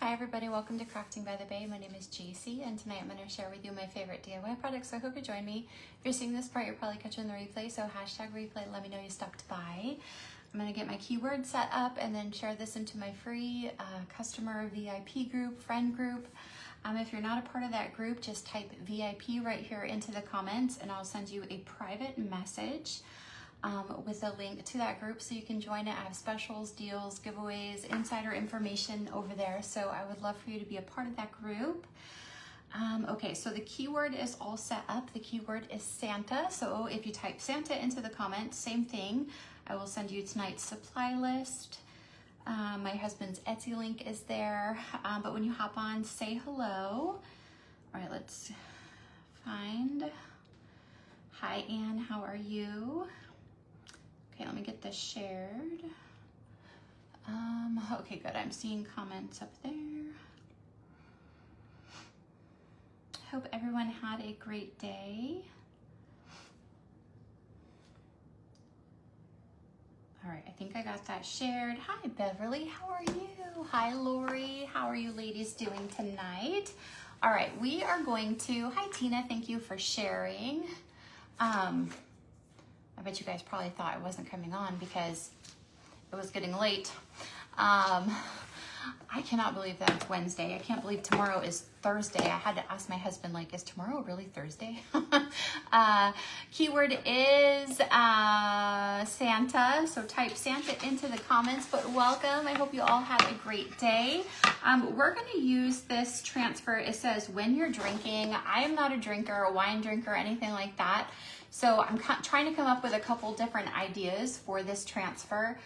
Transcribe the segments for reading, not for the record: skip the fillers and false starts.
Hi everybody, welcome to Crafting by the Bay. My name is JC and tonight I'm going to share with you my favorite DIY products, so I hope you join me. If you're seeing this part, you're probably catching the replay, so hashtag replay, let me know you stopped by. I'm going to get my keyword set up and then share this into my free customer VIP group, friend group. If you're not a part of that group, just type VIP right here into the comments and I'll send you a private message with a link to that group so you can join it. I have specials, deals, giveaways, insider information over there. So I would love for you to be a part of that group. Okay, so the keyword is all set up. The keyword is Santa. So if you type Santa into the comments, same thing. I will send you tonight's supply list. My husband's Etsy link is there. But when you hop on, say hello. All right, let's find. Hi, Anne, how are you? Okay, let me get this shared. Okay, good. I'm seeing comments up there. Hope everyone had a great day. All right, I think I got that shared. Hi, Beverly. How are you? Hi, Lori. How are you ladies doing tonight? All right, we are going to, hi, Tina. Thank you for sharing. I bet you guys probably thought I wasn't coming on because it was getting late. I cannot believe that it's Wednesday. I can't believe tomorrow is Thursday. I had to ask my husband, like, is tomorrow really Thursday? Keyword is Santa. So type Santa into the comments, but welcome. I hope you all have a great day. We're going to use this transfer. It says when you're drinking. I am not a drinker, a wine drinker, anything like that. So I'm trying to come up with a couple different ideas for this transfer.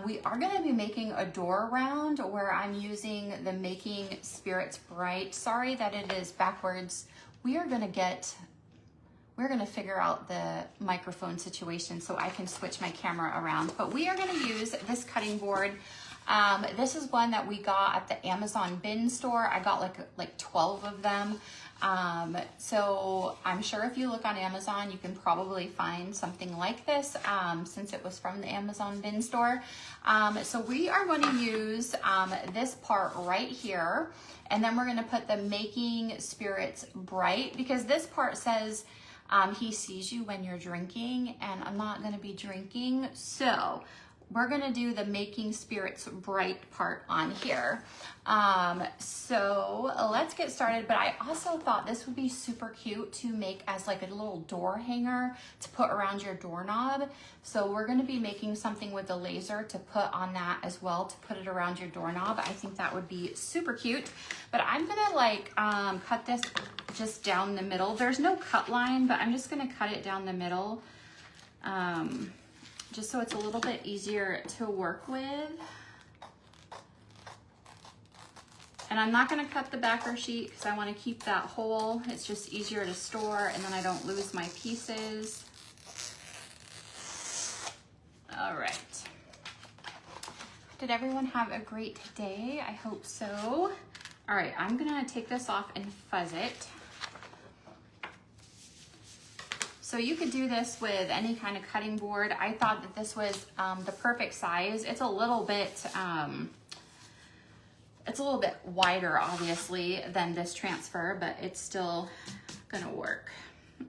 We are going to be making a door round where I'm using the Making Spirits Bright. Sorry that it is backwards. We're going to figure out the microphone situation so I can switch my camera around. But we are going to use this cutting board. This is one that we got at the Amazon bin store. I got like 12 of them. So I'm sure if you look on Amazon, you can probably find something like this, since it was from the Amazon bin store. So we are going to use, this part right here, and then we're going to put the Making Spirits Bright, because this part says, he sees you when you're drinking, and I'm not going to be drinking. So we're going to do the Making Spirits Bright part on here. So let's get started. But I also thought this would be super cute to make as like a little door hanger to put around your doorknob. So we're going to be making something with the laser to put on that as well, to put it around your doorknob. I think that would be super cute. But I'm going to like cut this just down the middle. There's no cut line, but I'm just going to cut it down the middle. Just so it's a little bit easier to work with. And I'm not going to cut the backer sheet because I want to keep that whole. It's just easier to store and then I don't lose my pieces. All right. Did everyone have a great day? I hope so. All right, I'm going to take this off and fuzz it. So you could do this with any kind of cutting board. I thought that this was the perfect size. It's a little bit wider, obviously, than this transfer, but it's still gonna work.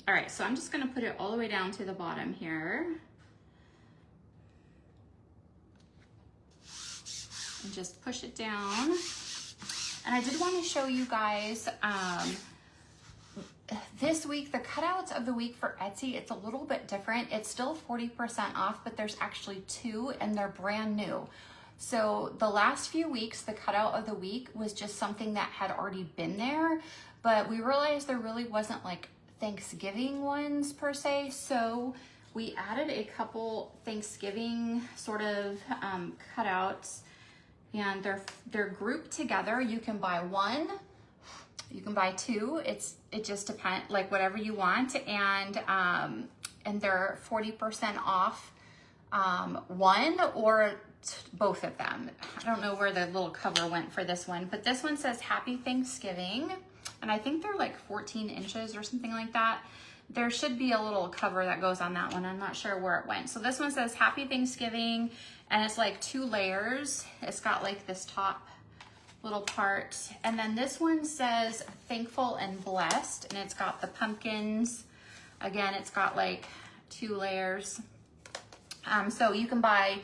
All right, so I'm just gonna put it all the way down to the bottom here. And just push it down. And I did want to show you guys, this week, the cutouts of the week for Etsy, it's a little bit different. It's still 40% off, but there's actually 2 and they're brand new. So the last few weeks, the cutout of the week was just something that had already been there, but we realized there really wasn't like Thanksgiving ones per se. So we added a couple Thanksgiving sort of cutouts, and they're grouped together. You can buy 1. You can buy 2. It just depends, like whatever you want, and they're 40% off, 1 or both of them. I don't know where the little cover went for this one, but this one says Happy Thanksgiving, and I think they're like 14 inches or something like that. There should be a little cover that goes on that one. I'm not sure where it went. So this one says Happy Thanksgiving, and it's like 2 layers. It's got like this top little part. And then this one says thankful and blessed, and it's got the pumpkins. Again, it's got like 2 layers. So you can buy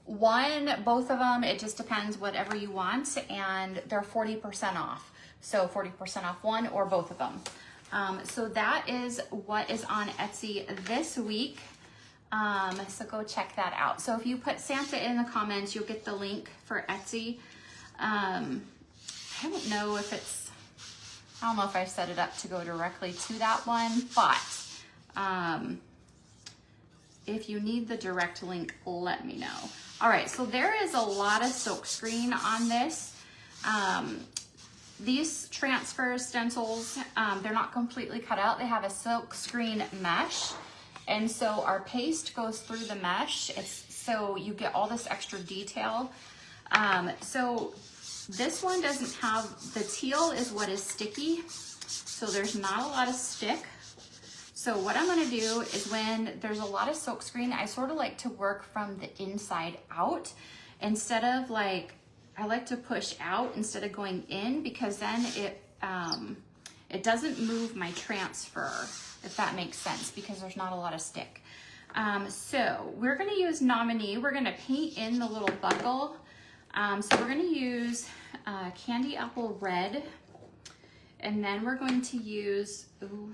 one, both of them, it just depends whatever you want, and they're 40% off. So 40% off one or both of them. So that is what is on Etsy this week. So go check that out. So if you put Santa in the comments, you'll get the link for Etsy. I don't know if I don't know if I set it up to go directly to that one, but if you need the direct link, let me know. All right, so there is a lot of silkscreen on this. These transfer stencils, they're not completely cut out. They have a silkscreen mesh. And so our paste goes through the mesh. So you get all this extra detail. So this one doesn't have, the teal is what is sticky. So there's not a lot of stick. So what I'm gonna do is when there's a lot of silkscreen, I sort of like to work from the inside out instead of like, I like to push out instead of going in, because then it doesn't move my transfer, if that makes sense, because there's not a lot of stick. So we're gonna use Nominee. We're gonna paint in the little buckle. So we're gonna use Candy Apple Red, and then we're going to use, ooh,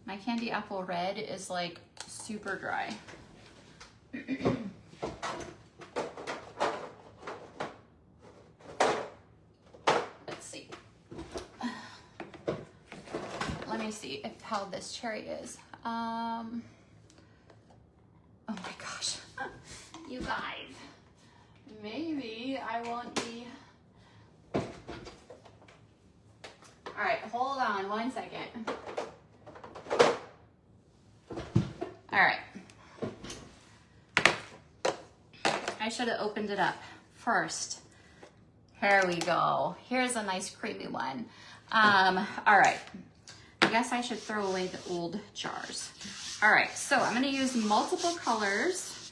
my Candy Apple Red is like super dry. Let's see. Let me see how this cherry is. Oh my gosh, you guys, maybe I won't be. All right, hold on one second. All right. I should have opened it up first. Here we go. Here's a nice creamy one. All right. I guess I should throw away the old jars. All right, so I'm gonna use multiple colors,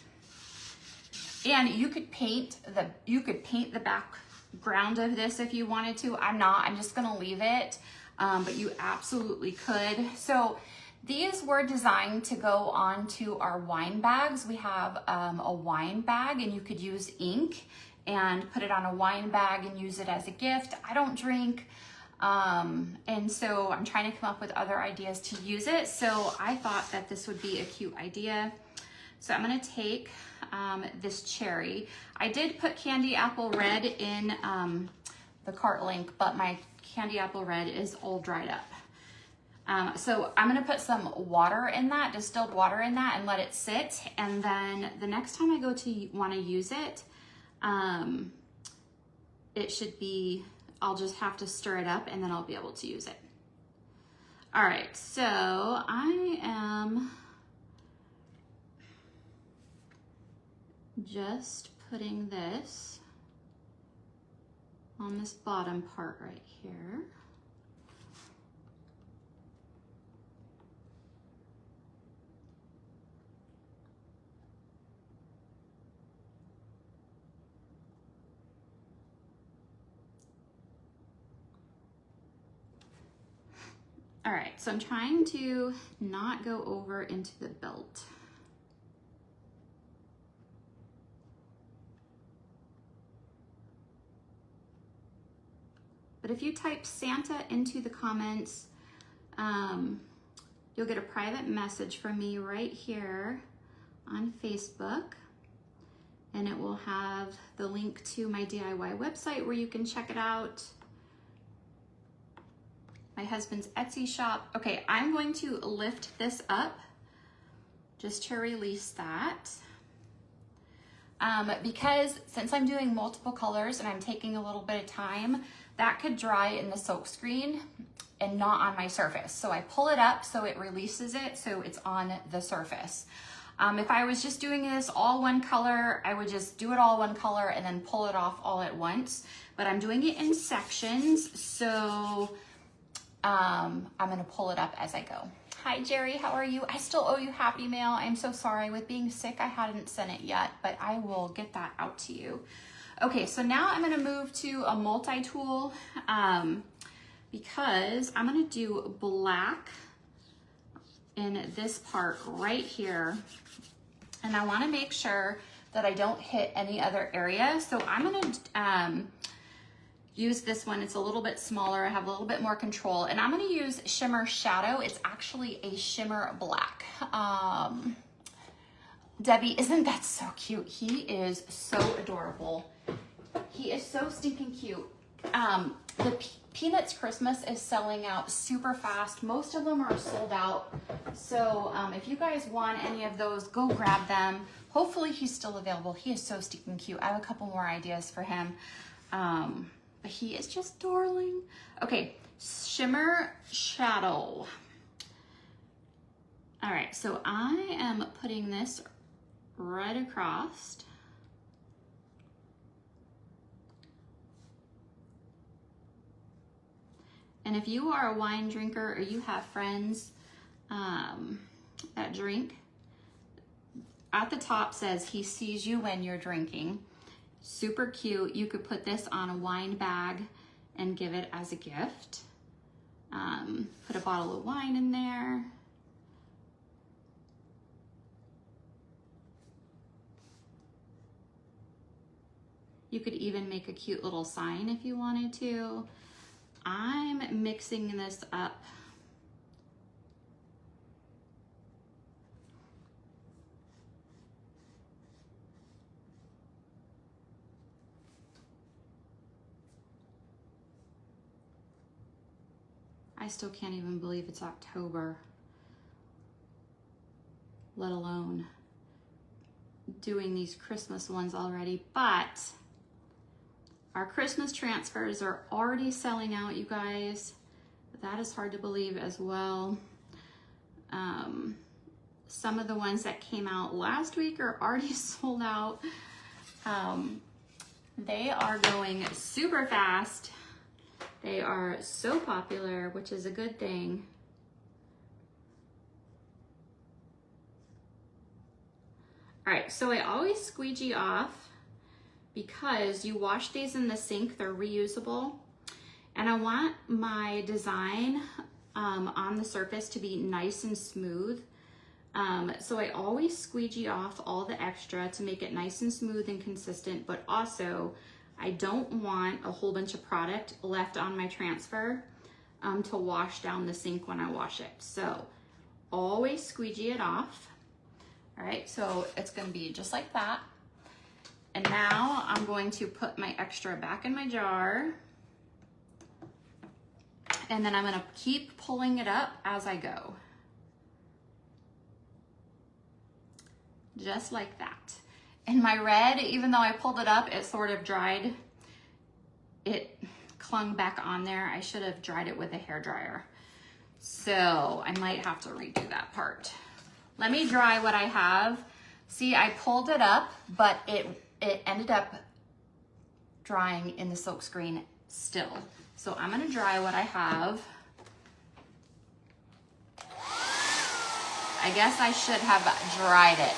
and you could paint the background of this if you wanted to. I'm not, I'm just gonna leave it, but you absolutely could. So these were designed to go onto our wine bags. We have a wine bag, and you could use ink and put it on a wine bag and use it as a gift. I don't drink, and so I'm trying to come up with other ideas to use it. So I thought that this would be a cute idea. So I'm gonna take this cherry. I did put Candy Apple Red in the cart link, but my Candy Apple Red is all dried up. So I'm gonna put some water in that, distilled water in that, and let it sit. And then the next time I go to wanna use it, it should be, I'll just have to stir it up and then I'll be able to use it. All right, so I am just putting this on this bottom part right here. All right, so I'm trying to not go over into the belt. But if you type Santa into the comments, you'll get a private message from me right here on Facebook, and it will have the link to my DIY website where you can check it out. My husband's Etsy shop. Okay, I'm going to lift this up just to release that. Because since I'm doing multiple colors and I'm taking a little bit of time, that could dry in the silk screen and not on my surface. So I pull it up so it releases it so it's on the surface. If I was just doing this all one color, I would just do it all one color and then pull it off all at once. But I'm doing it in sections, so I'm gonna pull it up as I go. Hi Jerry, how are you? I still owe you Happy Mail. I'm so sorry, with being sick I hadn't sent it yet, but I will get that out to you. Okay, so now I'm gonna move to a multi-tool because I'm gonna do black in this part right here. And I wanna make sure that I don't hit any other area. So I'm gonna use this one. It's a little bit smaller. I have a little bit more control. And I'm gonna use Shimmer Shadow. It's actually a shimmer black. Debbie, isn't that so cute? He is so adorable. He is so stinking cute. The Peanuts Christmas is selling out super fast. Most of them are sold out. So if you guys want any of those, go grab them. Hopefully he's still available. He is so stinking cute. I have a couple more ideas for him. But he is just darling. Okay, Shimmer Shadow. All right, so I am putting this right across. And if you are a wine drinker or you have friends that drink, at the top says he sees you when you're drinking. Super cute. You could put this on a wine bag and give it as a gift. Put a bottle of wine in there. You could even make a cute little sign if you wanted to. I'm mixing this up. I still can't even believe it's October, let alone doing these Christmas ones already, but our Christmas transfers are already selling out, you guys. That is hard to believe as well. Some of the ones that came out last week are already sold out. They are going super fast. They are so popular, which is a good thing. All right, so I always squeegee off because you wash these in the sink, they're reusable. And I want my design on the surface to be nice and smooth. So I always squeegee off all the extra to make it nice and smooth and consistent, but also I don't want a whole bunch of product left on my transfer to wash down the sink when I wash it. So always squeegee it off. All right, so it's gonna be just like that. And now I'm going to put my extra back in my jar. And then I'm gonna keep pulling it up as I go. Just like that. And my red, even though I pulled it up, it sort of dried. It clung back on there. I should have dried it with a hairdryer. So I might have to redo that part. Let me dry what I have. See, I pulled it up, but it ended up drying in the silk screen still. So I'm gonna dry what I have. I guess I should have dried it.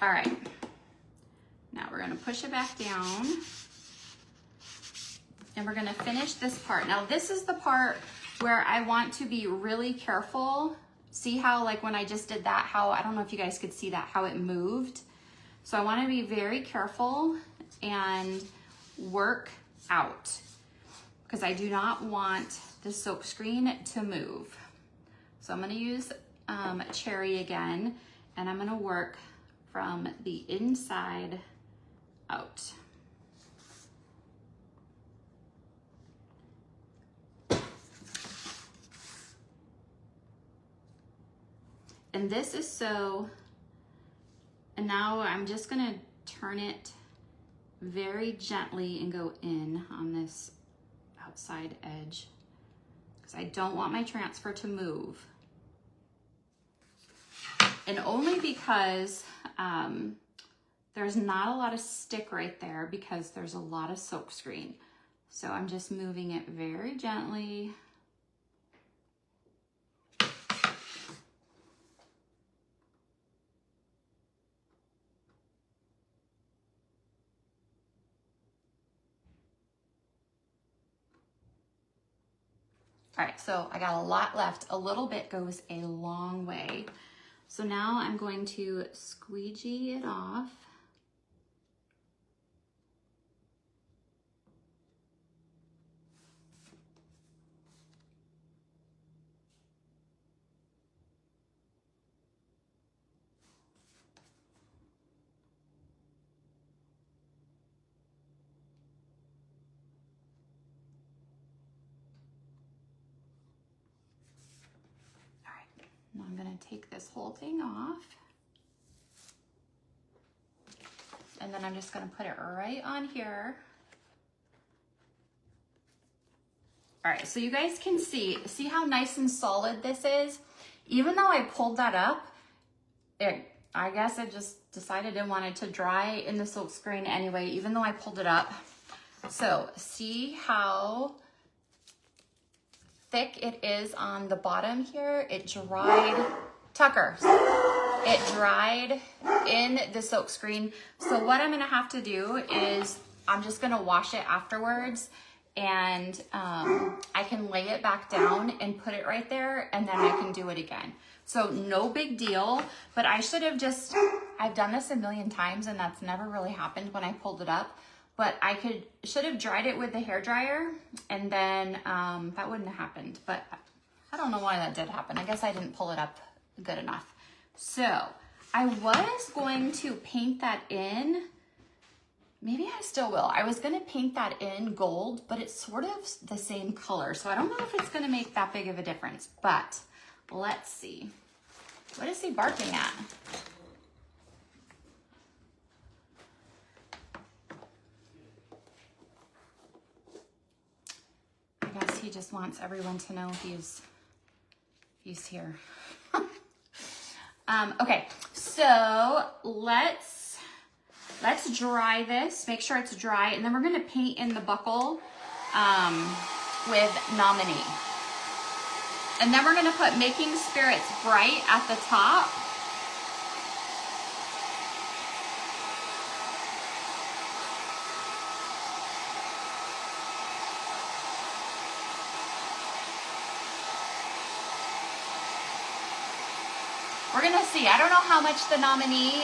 All right, now we're gonna push it back down and we're gonna finish this part. Now this is the part where I want to be really careful. See how, like when I just did that, how, I don't know if you guys could see that, how it moved. So I wanna be very careful and work out because I do not want the silk screen to move. So I'm gonna use Cherry again, and I'm gonna work from the inside out. And this is so, and now I'm just gonna turn it very gently and go in on this outside edge because I don't want my transfer to move. And only because there's not a lot of stick right there because there's a lot of silk screen. So I'm just moving it very gently. All right, so I got a lot left. A little bit goes a long way. So now I'm going to squeegee it off. Now I'm gonna take this whole thing off. And then I'm just gonna put it right on here. All right, so you guys can see how nice and solid this is? Even though I pulled that up, I guess I just decided I wanted to dry in the silk screen anyway, even though I pulled it up. So see how thick it is on the bottom here? It dried, Tucker, it dried in the silk screen. So what I'm gonna have to do is I'm just gonna wash it afterwards, and I can lay it back down and put it right there, and then I can do it again. So no big deal, but I should have just, I've done this a million times and that's never really happened when I pulled it up, but I should have dried it with the hairdryer, and then that wouldn't have happened, but I don't know why that did happen. I guess I didn't pull it up good enough. So I was going to paint that in. Maybe I still will. I was gonna paint that in gold, but it's sort of the same color. So I don't know if it's gonna make that big of a difference, but let's see. What is he barking at? I guess he just wants everyone to know he's here. Okay, so let's dry this, make sure it's dry, and then we're gonna paint in the buckle with Nominee. And then we're gonna put Making Spirits Bright at the top. We're gonna see, I don't know how much the Nominee,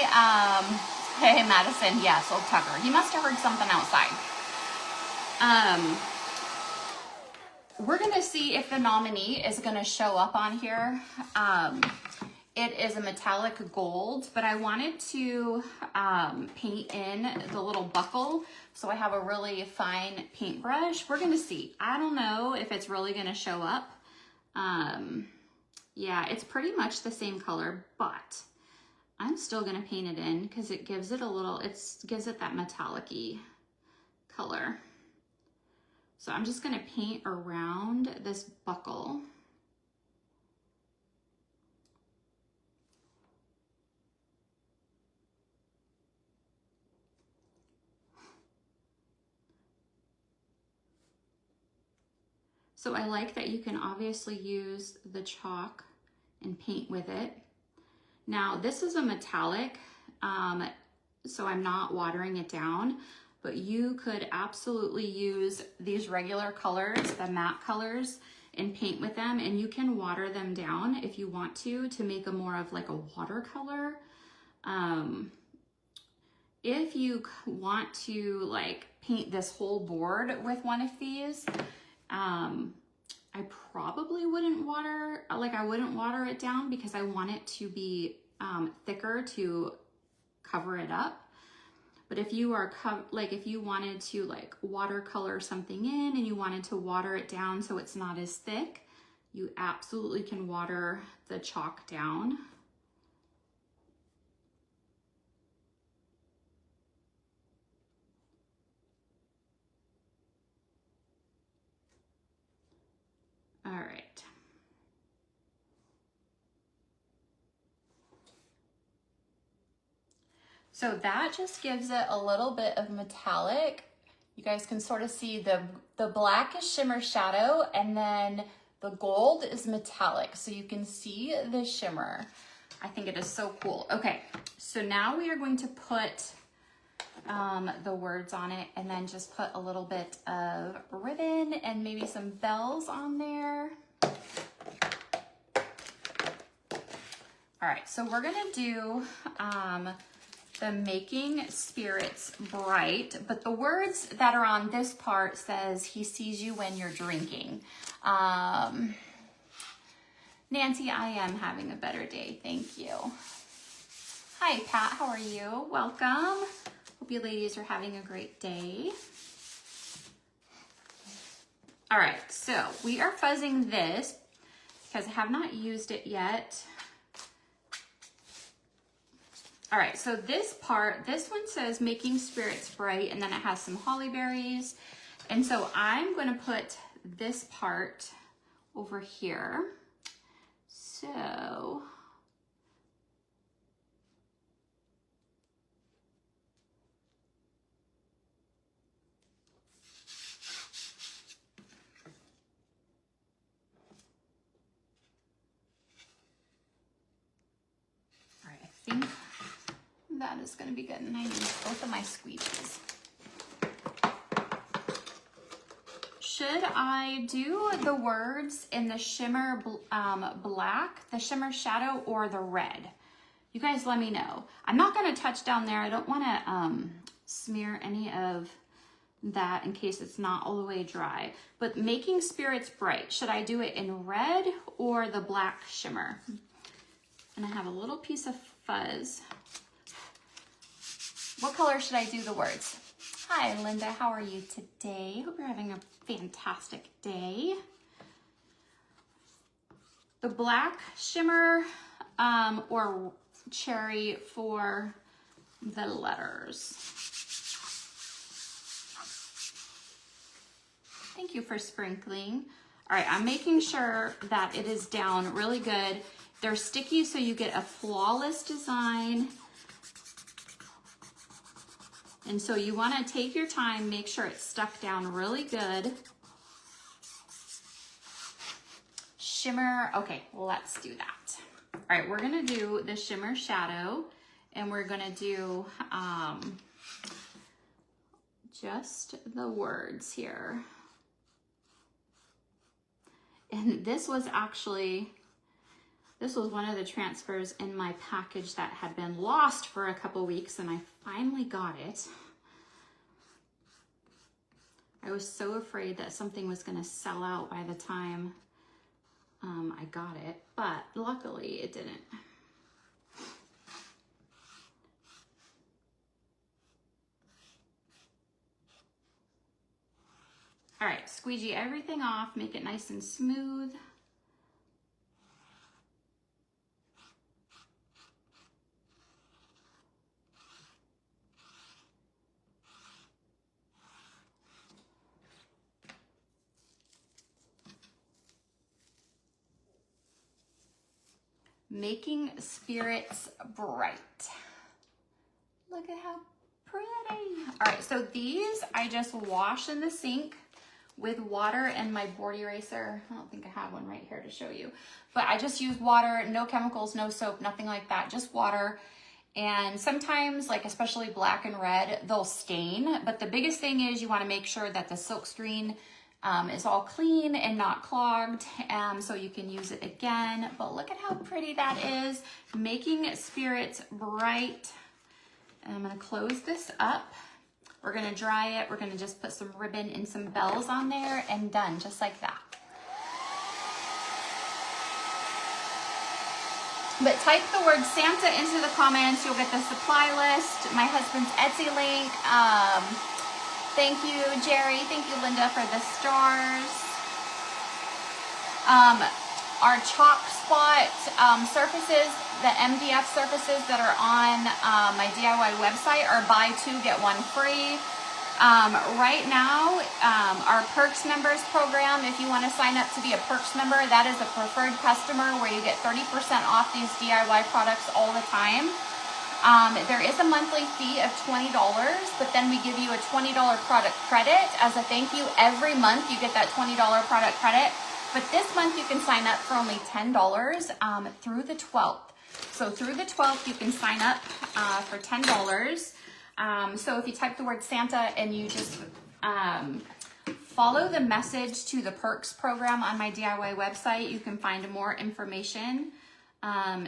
hey Madison, yes, old Tucker. He must have heard something outside. We're gonna see if the Nominee is gonna show up on here. It is a metallic gold, but I wanted to paint in the little buckle, so I have a really fine paintbrush. We're gonna see. I don't know if it's really gonna show up. Yeah, it's pretty much the same color, but I'm still gonna paint it in because it gives it a little, gives it that metallic-y color. So I'm just gonna paint around this buckle. So I like that you can obviously use the chalk and paint with it. Now this is a metallic, so I'm not watering it down, but you could absolutely use these regular colors, the matte colors, and paint with them, and you can water them down if you want to make a more of like a watercolor. If you want to like paint this whole board with one of these, I probably wouldn't water, I wouldn't water it down because I want it to be thicker to cover it up. But if you are, if you wanted to like watercolor something in and you wanted to water it down so it's not as thick, you absolutely can water the chalk down. All right. So that just gives it a little bit of metallic. You guys can sort of see the black is shimmer shadow, and then the gold is metallic. So you can see the shimmer. I think it is so cool. Okay, so now we are going to put the words on it, and then just put a little bit of ribbon and maybe some bells on there. All right, so we're gonna do the Making Spirits Bright, but the words that are on this part says, he sees you when you're drinking. Nancy, I am having a better day, thank you. Hi, Pat, how are you? Welcome. Hope you ladies are having a great day. All right, so we are fuzzing this because I have not used it yet. All right, so this part, this one says Making Spirits Bright, and then it has some holly berries. And so I'm gonna put this part over here. So, all right, I think that is gonna be good. And I use both of my squeegees. Should I do the words in the shimmer black, the shimmer shadow, or the red? You guys let me know. I'm not gonna touch down there. I don't wanna smear any of that in case it's not all the way dry. But Making Spirits Bright, should I do it in red or the black shimmer? And I have a little piece of fuzz. What color should I do the words? Hi, Linda, how are you today? Hope you're having a fantastic day. The black shimmer or cherry for the letters. Thank you for sprinkling. All right, I'm making sure that it is down really good. They're sticky, so you get a flawless design. And so you want to take your time, make sure it's stuck down really good. Shimmer, okay, let's do that. All right, we're gonna do the shimmer shadow, and we're gonna do just the words here. And this was one of the transfers in my package that had been lost for a couple weeks, and I finally got it. I was so afraid that something was gonna sell out by the time I got it, but luckily it didn't. All right, squeegee everything off, make it nice and smooth. Making Spirits Bright. Look at how pretty. All right, so these I just wash in the sink with water and my board eraser. I don't think I have one right here to show you, but I just use water, no chemicals, no soap, nothing like that, just water. And sometimes, like especially black and red, they'll stain, but the biggest thing is you want to make sure that the silk screen is all clean and not clogged, so you can use it again. But look at how pretty that is. Making Spirits Bright. And I'm gonna close this up. We're gonna dry it. We're gonna just put some ribbon and some bells on there, and done, just like that. But type the word Santa into the comments. You'll get the supply list, my husband's Etsy link. Thank you, Jerry. Thank you, Linda, for the stars. Our chalk spot surfaces, the MDF surfaces that are on my DIY website are buy two, get one free. Right now, our Perks Members program, if you want to sign up to be a Perks member, that is a preferred customer where you get 30% off these DIY products all the time. There is a monthly fee of $20, but then we give you a $20 product credit as a thank you. Every month you get that $20 product credit, but this month you can sign up for only $10 through the 12th. So through the 12th you can sign up for $10. So if you type the word Santa and you just follow the message to the Perks program on my DIY website, you can find more information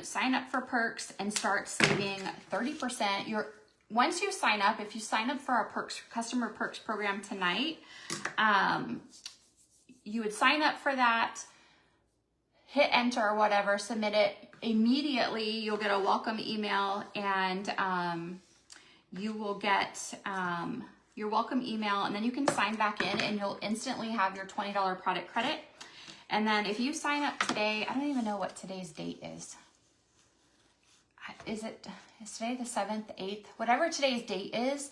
sign up for perks and start saving 30%. Once you sign up, if you sign up for our perks, customer perks program tonight, you would sign up for that, hit enter or whatever, submit it. Immediately you'll get a welcome email, and you will get your welcome email, and then you can sign back in and you'll instantly have your $20 product credit. And then if you sign up today, I don't even know what today's date is. Is today the 7th, 8th? Whatever today's date is,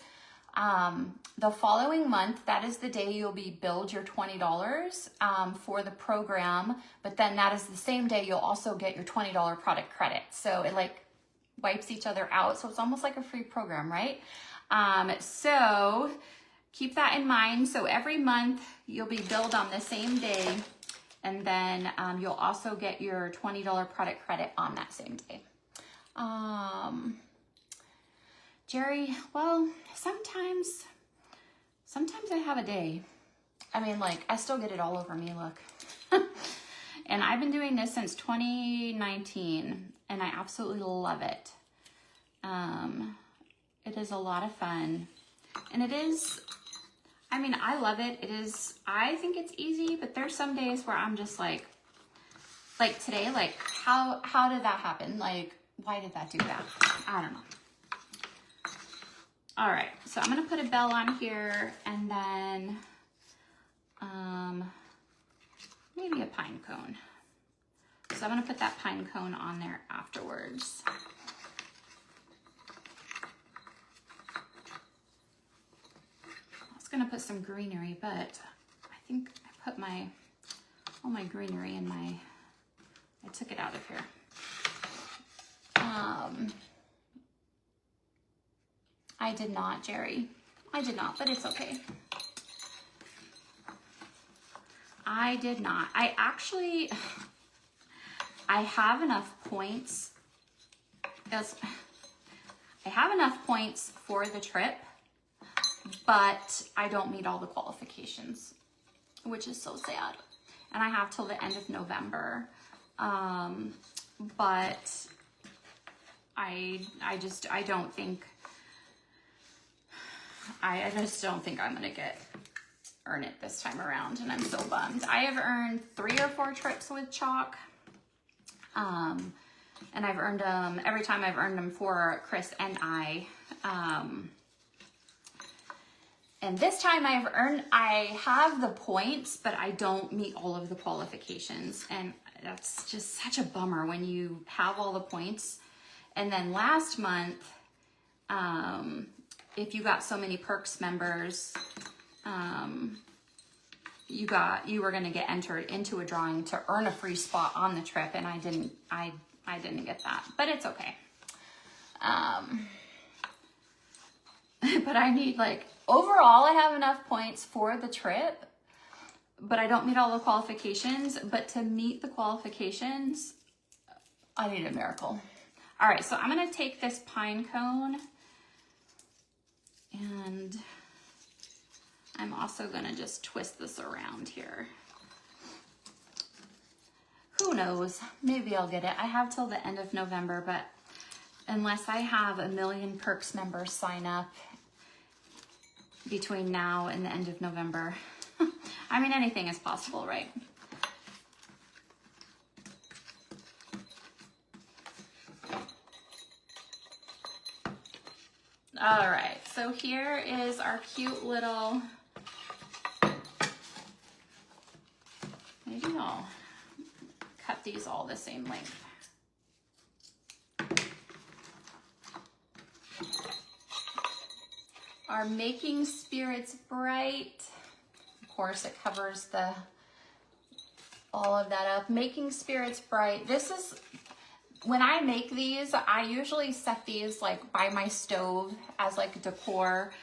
the following month, that is the day you'll be billed your $20 for the program. But then that is the same day you'll also get your $20 product credit. So it like wipes each other out. So it's almost like a free program, right? So keep that in mind. So every month you'll be billed on the same day. And then you'll also get your $20 product credit on that same day. Jerry, well, sometimes I have a day. I mean, like, I still get it all over me, look. And I've been doing this since 2019, and I absolutely love it. It is a lot of fun. And it is, I mean, I love it. It is, I think it's easy, but there's some days where I'm just like today, like, how did that happen? Like, why did that do that? I don't know. All right, so I'm gonna put a bell on here, and then maybe a pine cone. So I'm gonna put that pine cone on there afterwards. I was gonna put some greenery, but I think I put all my greenery in I took it out of here. I did not, Jerry. I did not, but it's okay. I did not. I have enough points. I have enough points for the trip, but I don't meet all the qualifications, which is so sad. And I have till the end of November. But I just don't think I'm gonna earn it this time around, and I'm so bummed. I have earned 3 or 4 trips with Chalk, and I've earned them every time. I've earned them for Chris and I, and this time I have the points, but I don't meet all of the qualifications, and that's just such a bummer when you have all the points. And then last month, if you got so many perks members, you were going to get entered into a drawing to earn a free spot on the trip, and I didn't get that, but it's okay. But I need, like, overall I have enough points for the trip, but I don't meet all the qualifications. But to meet the qualifications, I need a miracle. All right, so I'm going to take this pine cone, and I'm also going to just twist this around here. Who knows? Maybe I'll get it. I have till the end of November, but unless I have 1 million perks members sign up between now and the end of November, I mean, anything is possible, right? All right, so here is our cute little, maybe I'll cut these all the same length. Our Making Spirits Bright, of course it covers all of that up. Making Spirits Bright, this is, when I make these, I usually set these like by my stove as like decor.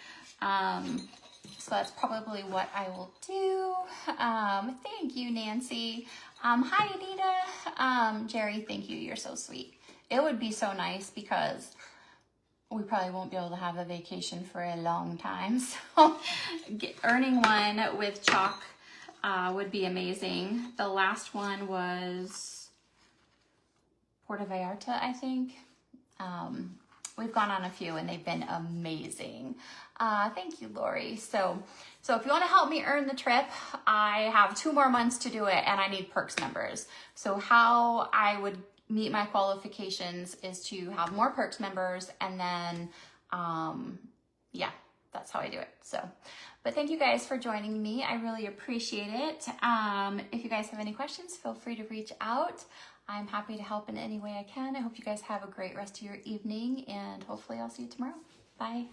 So that's probably what I will do. Thank you, Nancy. Hi, Anita. Jerry, thank you. You're so sweet. It would be so nice because we probably won't be able to have a vacation for a long time. So earning one with Chalk would be amazing. The last one was Puerto Vallarta, I think. We've gone on a few and they've been amazing. Thank you, Lori. So if you want to help me earn the trip, I have 2 more months to do it and I need Perks members. So how I would meet my qualifications is to have more Perks members, and then, yeah, that's how I do it. So, but thank you guys for joining me. I really appreciate it. If you guys have any questions, feel free to reach out. I'm happy to help in any way I can. I hope you guys have a great rest of your evening, and hopefully I'll see you tomorrow. Bye.